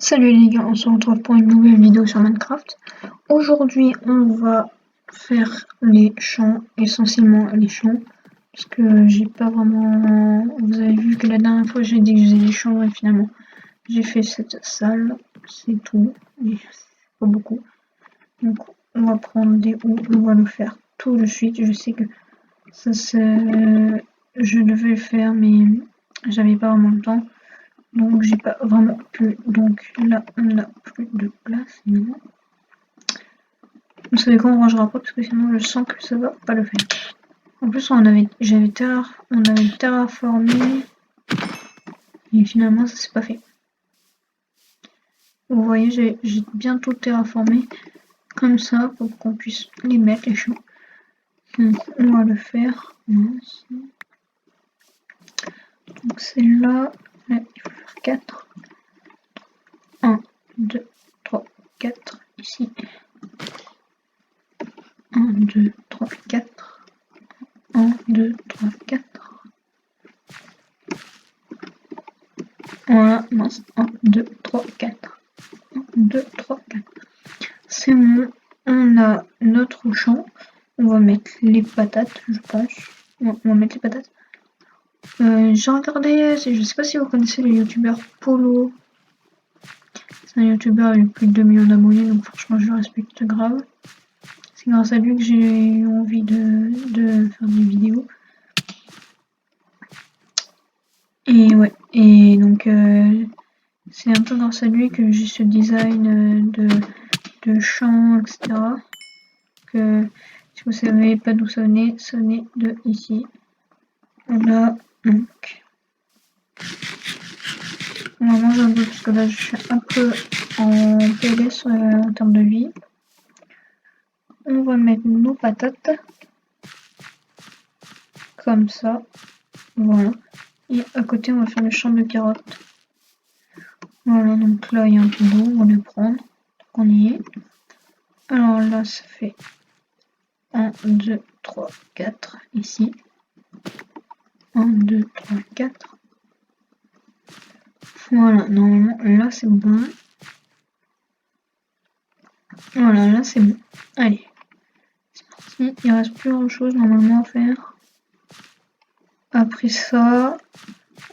Salut les gars, on se retrouve pour une nouvelle vidéo sur Minecraft. Aujourd'hui, on va faire les champs, essentiellement les champs, parce que j'ai pas vraiment... Vous avez vu que la dernière fois j'ai dit que je faisais les champs et finalement j'ai fait cette salle, c'est tout, et c'est pas beaucoup. Donc on va prendre des houes, on va le faire tout de suite. Je sais que ça c'est... Je devais le faire mais j'avais pas vraiment le temps. Donc j'ai pas vraiment pu. Donc là on n'a plus de place évidemment. Vous savez quoi, on rangera pas parce que sinon je sens que ça va pas le faire. En plus on avait terraformé et finalement ça s'est pas fait. Vous voyez j'ai bien tout terraformé comme ça pour qu'on puisse les mettre les champs. Donc on va le faire. Donc c'est là, il faut faire 4. 1, 2, 3, 4 ici. 1, 2, 3, 4. 1, 2, 3, 4. Voilà, mince. 1, 2, 3, 4. 1, 2, 3, 4. C'est bon. On a notre champ. On va mettre les patates, je pense. Ouais, on va mettre les patates. J'ai regardé, je sais pas si vous connaissez le youtubeur Polo. C'est un youtubeur avec plus de 2 millions d'abonnés, donc franchement je le respecte grave. C'est grâce à lui que j'ai eu envie de faire des vidéos. Et ouais, et donc c'est un peu grâce à lui que j'ai ce design de champ, etc. Que si vous savez pas d'où ça venait de ici. Voilà, donc on va manger un peu parce que là je suis un peu en PLS en termes de vie. On va mettre nos patates comme ça, voilà. Et à côté on va faire le champ de carottes. Voilà, donc là il y a un peu d'eau, on va le prendre, donc on y est. Alors là ça fait 1, 2, 3, 4 ici. 1, 2, 3, 4. Voilà, normalement là c'est bon. Voilà, là c'est bon. Allez, c'est parti. Il reste plus grand chose normalement à faire. Après ça,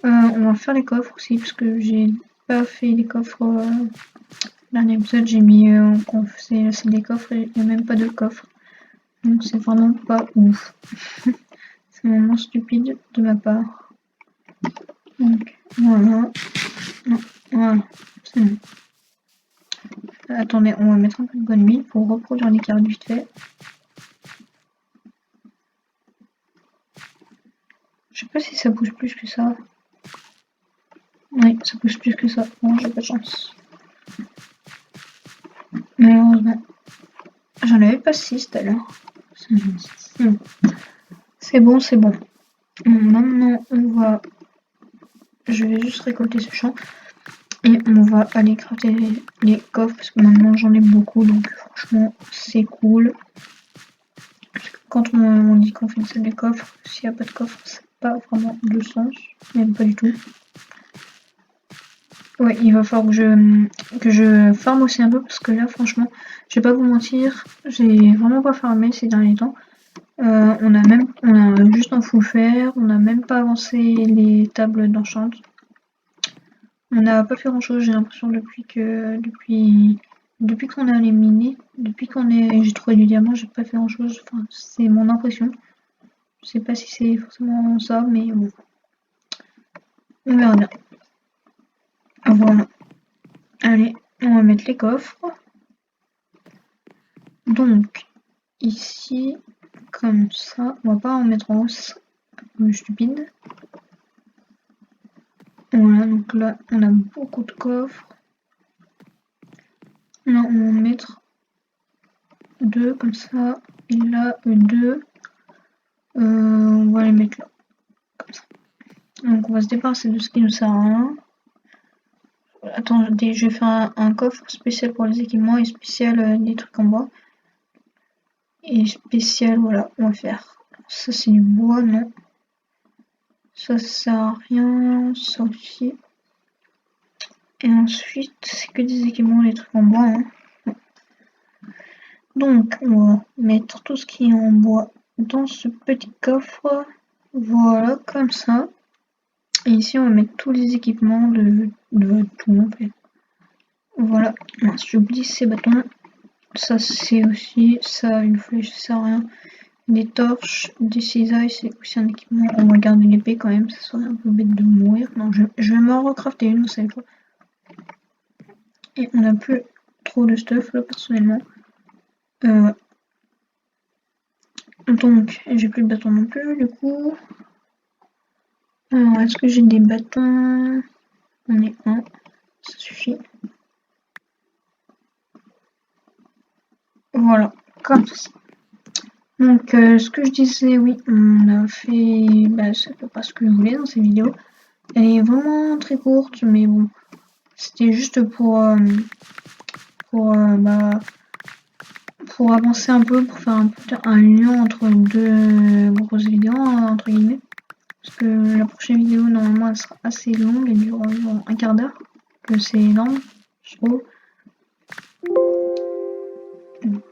on va faire les coffres aussi parce que j'ai pas fait les coffres. Dernier épisode, j'ai mis qu'on faisait des coffres et il n'y a même pas de coffre. Donc c'est vraiment pas ouf. C'est vraiment stupide de ma part. Donc voilà. Non, voilà, c'est bon. Attendez, on va mettre un peu de bonne mine pour reproduire les cartes vite fait. Je sais pas si ça bouge plus que ça. Oui, ça bouge plus que ça. Bon, j'ai pas de chance. Malheureusement. J'en avais pas 6 tout à l'heure. C'est bon, c'est bon. Maintenant, on va... Je vais juste récolter ce champ. Et on va aller crafter les coffres parce que maintenant j'en ai beaucoup. Donc franchement, c'est cool. Quand on dit qu'on fait une salle des coffres, s'il n'y a pas de coffre, c'est pas vraiment de sens. Même pas du tout. Ouais, il va falloir que je farme aussi un peu parce que là, franchement, je vais pas vous mentir, j'ai vraiment pas farmé ces derniers temps. On a juste en full fer, on n'a même pas avancé les tables d'enchant. On n'a pas fait grand chose, j'ai l'impression depuis qu'on est allé miner, j'ai trouvé du diamant, j'ai pas fait grand chose, enfin c'est mon impression. Je sais pas si c'est forcément ça, mais bon. On verra bien. Voilà. Allez, on va mettre les coffres. Donc, ici, comme ça, on va pas en mettre en haut, c'est un peu stupide. Voilà, donc là, on a beaucoup de coffres. Là, on va en mettre 2 comme ça, et là, 2. On va les mettre là, comme ça. Donc, on va se débarrasser de ce qui nous sert à rien. Attendez, je vais faire un coffre spécial pour les équipements et spécial des trucs en bois. Et spécial, voilà, on va faire. Ça, c'est du bois, non. Ça sert à rien, ça aussi. Et ensuite, c'est que des équipements, des trucs en bois. Hein. Donc, on va mettre tout ce qui est en bois dans ce petit coffre. Voilà, comme ça. Et ici, on va mettre tous les équipements de tout, en fait. Voilà. Mince, j'oublie ces bâtons. Ça, c'est aussi ça, une flèche, ça sert à rien. Des torches, des cisailles, c'est aussi un équipement. On va garder l'épée quand même, ça serait un peu bête de mourir. Non, je vais m'en recrafter une, vous savez quoi. Et on a plus trop de stuff là, personnellement. Donc, j'ai plus de bâtons non plus, du coup. Alors, est-ce que j'ai des bâtons? On est un, ça suffit. Voilà, comme ça. Donc, ce que je disais, oui, on a fait. Bah, c'est à peu près ce que je voulais dans cette vidéo. Elle est vraiment très courte, mais bon, c'était juste pour avancer un peu, pour faire un lien entre deux grosses vidéos, entre guillemets. Parce que la prochaine vidéo, normalement, elle sera assez longue, elle dure environ un quart d'heure. Que c'est énorme, je trouve.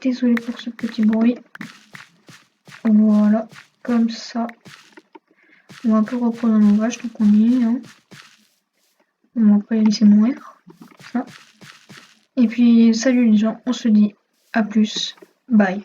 Désolée pour ce petit bruit. Voilà, comme ça. On va un peu reprendre nos vaches, donc on y est. Hein. On va pas les laisser mourir. Ça. Et puis, salut les gens, on se dit à plus. Bye.